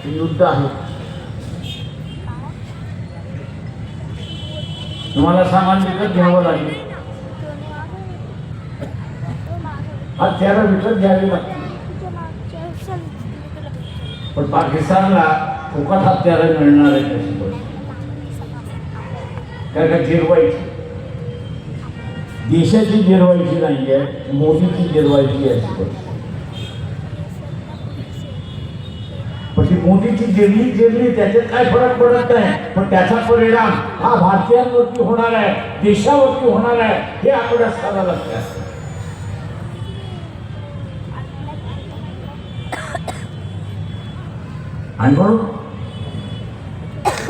युद्ध आहे. तुम्हाला सामान विकत घ्यावं लागेल, हत्यारं विकत घ्यावी लागतील. पण पाकिस्तानला फुकट हत्यारं मिळणार आहे कशी पण काय का जिरवायची, देशाची जिरवायची नाही आहे, मोदीची जिरवायची आहे. पण ती मोदीची जिरली त्याच्यात काय फरक पडत नाही, पण त्याचा परिणाम हा भारतीयांवरती होणार आहे, देशावरती होणार आहे, हे आपल्या साधा लक्षात. आणि म्हणून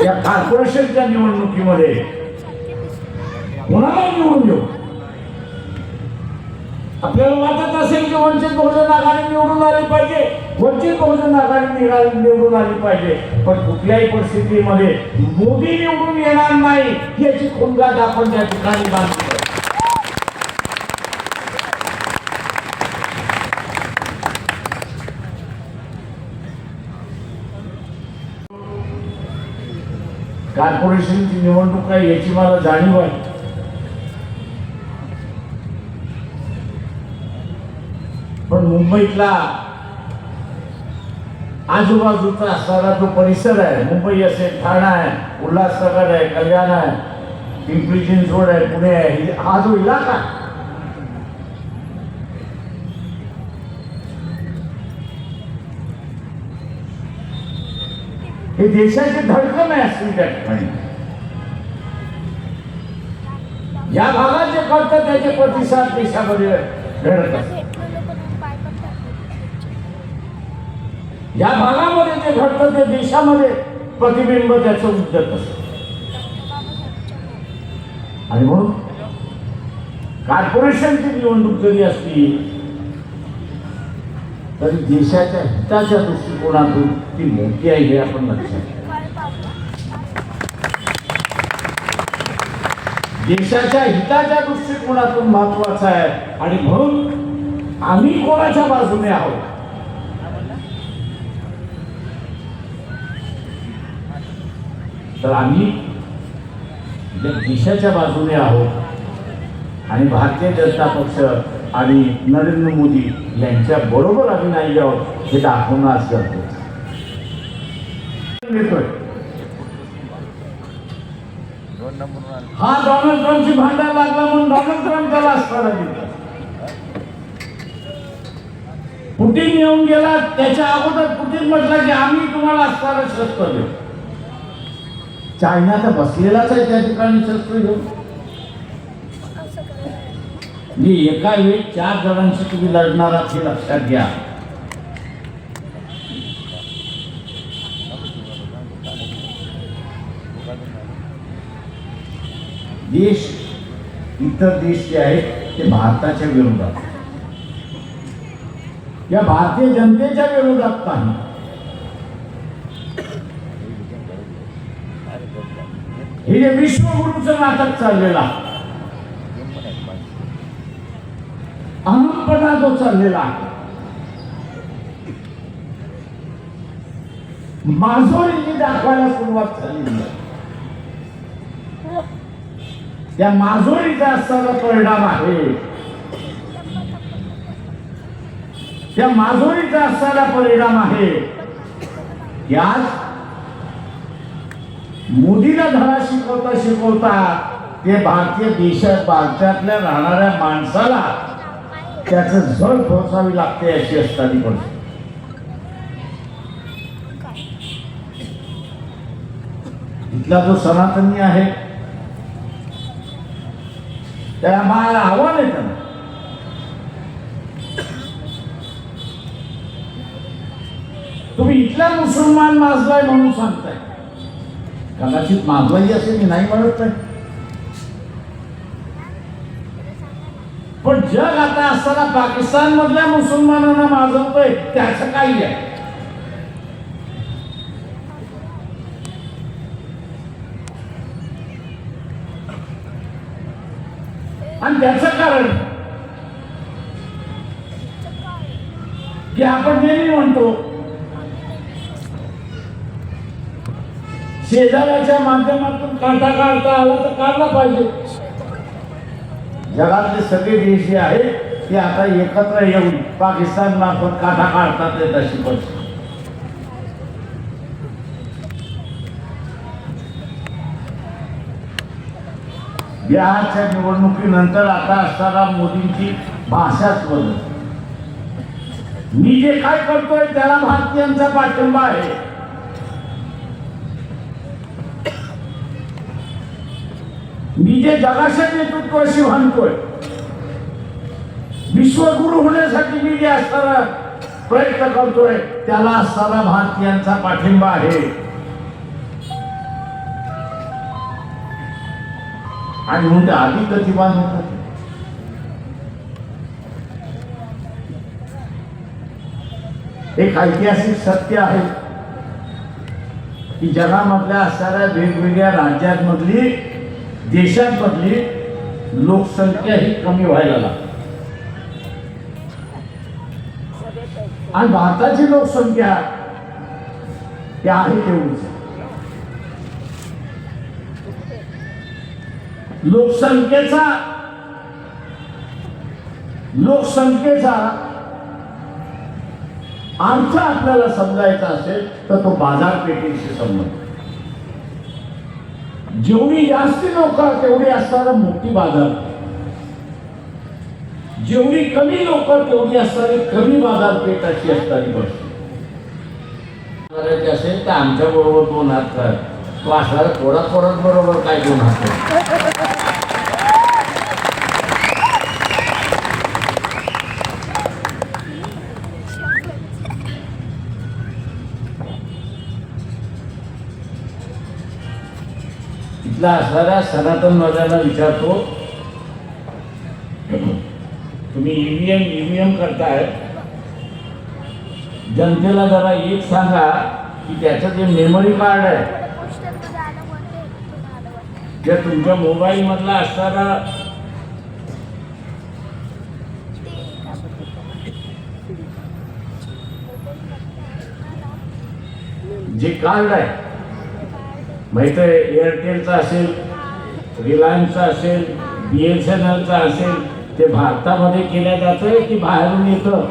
या कॉर्पोरेशनच्या निवडणुकीमध्ये कोणाला निवडून देऊ. आपल्याला वाटत असेल की वंचित बहुजन आघाडी निवडून आली पाहिजे, वंचित बहुजन आघाडी निवडून आली पाहिजे, पण कुठल्याही परिस्थितीमध्ये मोदी निवडून येणार नाही याची खुणगाठ आपण त्या ठिकाणी बांधली. कॉर्पोरेशनची निवडणूक आहे याची मला जाणीव आहे. पण मुंबईतला आजूबाजूचा असणारा जो परिसर आहे, मुंबई असेल, ठाणा आहे, उल्हासनगर आहे, कल्याण आहे, पिंपरी चिंचवड आहे, पुणे आहे, हा जो इलाका हे देशाची धडकन आहे असली त्या ठिकाणी. या भागात जे करतात त्याचे प्रतिसाद देशामध्ये घडत असतात. या भागामध्ये जे घडतं ते देशामध्ये प्रतिबिंब त्याचं उद्गत असतं. आणि म्हणून कॉर्पोरेशनची निवडणूक जरी असली तरी देशाच्या हिताच्या दृष्टिकोनातून ती मोठी आहे हे आपण लक्षात घ्या. देशाच्या हिताच्या दृष्टिकोनातून महत्वाचं आहे. आणि म्हणून आम्ही कोणाच्या बाजूने आहोत, तर आम्ही देशाच्या बाजूने आहोत आणि भारतीय जनता पक्ष आणि नरेंद्र मोदी यांच्या बरोबर आम्ही नाही आहोत हे दाखवून आज करतो. हा डोनाल्ड ट्रम्पची भांडण लागला म्हणून डोनाल्ड ट्रम्प त्याला असताना दिला. पुतीन येऊन गेला, त्याच्या अगोदर पुतीन म्हटलं की आम्ही तुम्हाला असताना शस्त्र देऊ. चायना तर बसलेलाच आहे त्या ठिकाणी शस्त्र घेऊन. एका वेळी 4 जणांशी तुम्ही लढणार आहात हे लक्षात घ्या. देश, इतर देश जे आहेत ते भारताच्या विरोधात, या भारतीय जनतेच्या विरोधात नाही. हे जे विश्वगुरूचं नाटक चाललेलं आहे, अहमपणा जो चाललेला आहे, माजोरी दाखवायला सुरुवात झाली, त्या माजोरीचा असणारा परिणाम आहे, त्या माजोरीचा असणारा परिणाम आहे की आज मोदीला धडा शिकवता शिकवता ते भारतीय देशात, भारतातल्या राहणाऱ्या माणसाला त्याचं झळ पोहोचावी लागते अशी असताना पण इथला जो सनातनी आहे त्याला मला आव्हान आहे, त्यांना तुम्ही इथला मुसलमान माजलाय म्हणून सांगताय. कदाचित माजलाही असेल, मी नाही म्हणत नाही, पण जग आता असताना पाकिस्तान मधल्या मुसलमानांना माजवतोय त्याचं काही आहे. आणि त्याचं कारण की आपण नेहमी म्हणतो शेजाऱ्याच्या माध्यमातून काटा काढता आला तर काढला पाहिजे. जगातले सगळे देश जे आहेत ते आता एकत्र येऊन पाकिस्तान मार्फत काटा काढतात तशी परिस्थिती. बिहारच्या निवडणुकीनंतर आता असताना मोदींची भाषाच बदल. मी जे काय करतोय त्याला भारतीयांचा पाठिंबा आहे. मी जे जगाच्या नेतृत्वाशी म्हणतोय, विश्वगुरु होण्यासाठी मी जे असताना प्रयत्न करतोय त्याला असताना भारतीयांचा पाठिंबा आहे. आणि म्हणून ते अधिक गतिमान होतात. एक ऐतिहासिक सत्य आहे की जगामधल्या असणाऱ्या वेगवेगळ्या राज्यांमधली देशांमधली लोकसंख्या ही कमी व्हायला लागली आणि भारताची लोकसंख्या ही आहे तेवढीच. लोकसंख्येचा अर्थ आपल्याला समजायचा असेल तर तो बाजारपेठेशी संबंध. जेवढी जास्त लोक तेवढी असणारा मोठी बाजारपेठ, जेवढी कमी लोक तेवढी असणारी कमी बाजारपेठ अशी असणारी गोष्ट करायची असेल तर आमच्या बरोबर 2 हात कर. तो असणारा थोडा बरोबर काय 2 हात कर. इथला असणाऱ्या सनातनवाद्यांना विचारतो, तुम्ही ईव्हीएम करताय, जनतेला जरा एक सांगा की त्याचं जे मेमरी कार्ड आहे त्या तुमच्या मोबाईल मधला असणारा जे कार्ड आहे, माहित आहे, एअरटेलचा असेल, रिलायन्सचा असेल, BSNLचा असेल, ते भारतामध्ये केल्या जातं की बाहेरून येतं?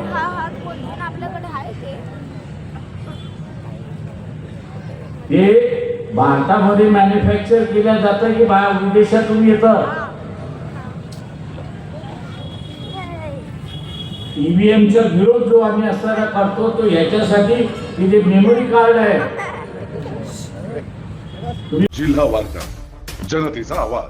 ते भारतामध्ये मॅन्युफॅक्चर केल्या जातं की बाहेर विदेशातून येतं? ईव्हीएमचा विरोध जो आम्ही असताना करतो तो याच्यासाठी की जे मेमरी कार्ड आहे. जिल्हा वार्ता, जनतेचा आवाज.